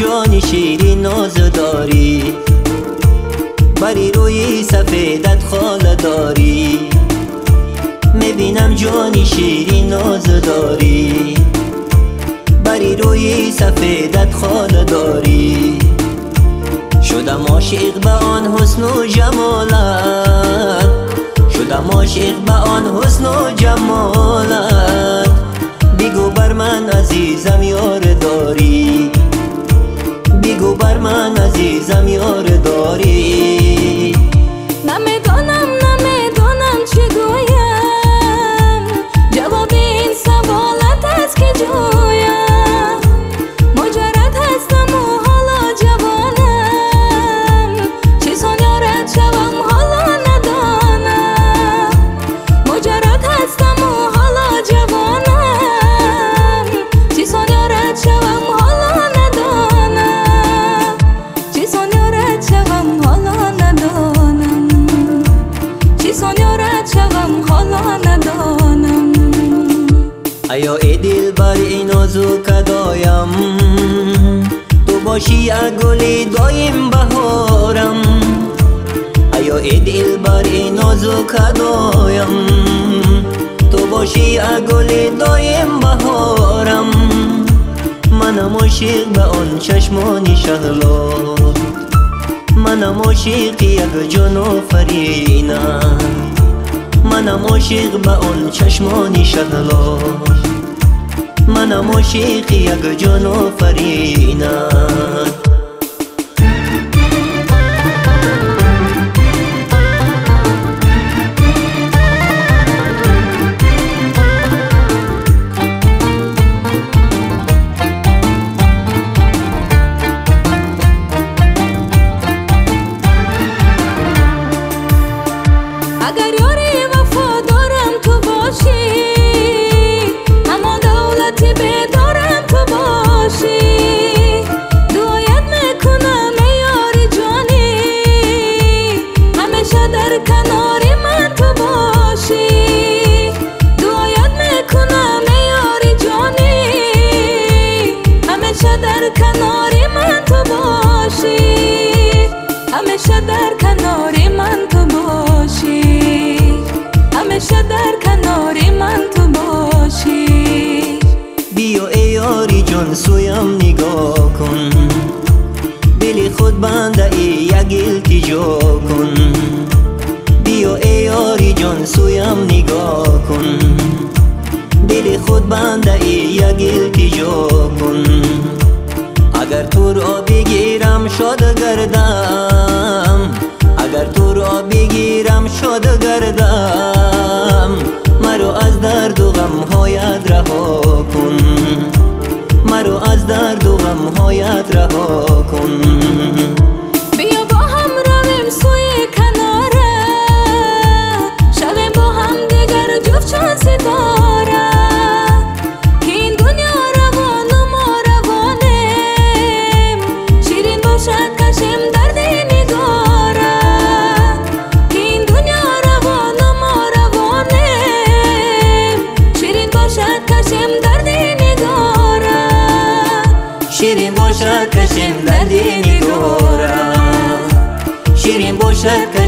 جان شیرین ناز داری، بری روی سفیدت خال داری. میبینم جان شیرین ناز داری، بری روی سفیدت خال داری. شدم عاشق به آن حسن و جمالت، شدم عاشق به آن حسن و جمالت. بگو بر من عزیزم یار داری، بگو بر من عزیزم یار داری. نمیدانم چی گویم، جواب این سوالت است که جویم. مجرد هستم و حالا جوانم، چیزان یارد شوم حالا ندانم. مجرد هستم و حالا جوانم، چیزان یارد شوم حالا ندانم. چیزان یارد شوم حالا ندانم، چیزان یارد شوم حالا ندانم. ایا ای دل بر این نازک ادایم، تو باشی گلی دایم بهارم. ایا ای دل بر این نازک ادایم، تو باشی گلی دایم بهارم. منم عاشق به آن چشمان شهلات، منم عاشق یک جان آفرینم. منم عاشق به آن چشمان شهلات، منم عاشق یک جان آفرینم. اگر یاری وفادارم تو باشی، همان دولتی بدارم تو باشی. دعایت میکنم ای یاری جانی، همیشه در کنار من تو باشی. دعایت میکنم ای یاری جانی، همیشه در کنار من تو باشی. همیشه در کنار من تو باشی، همیشه در کنار من تو باشی. بیا ای یاری جان سویم نگاه کن، دل خود بنده ای یک التجا کن. بیا ای یاری جان سویم نگاه کن، دل خود بنده ای یک التجا کن. اگر تو را بگیرم شاد گردم، اگر تو را بگیرم شاد گردم. مرا از درد و غم هایت رها کن، مرا از درد و غم هایت رها کن. بیا با هم رویم سوی کناره، شویم با هم دیگر جفت چون ستاره. که این دنیا روان و ما روانیم، شیرین باشد کشیم درد نگاره. که این دنیا روان و ما روانیم، شیرین باشد کشیم درد نگاره. شیرین باشد کشیم درد نگاره، شیرین باشد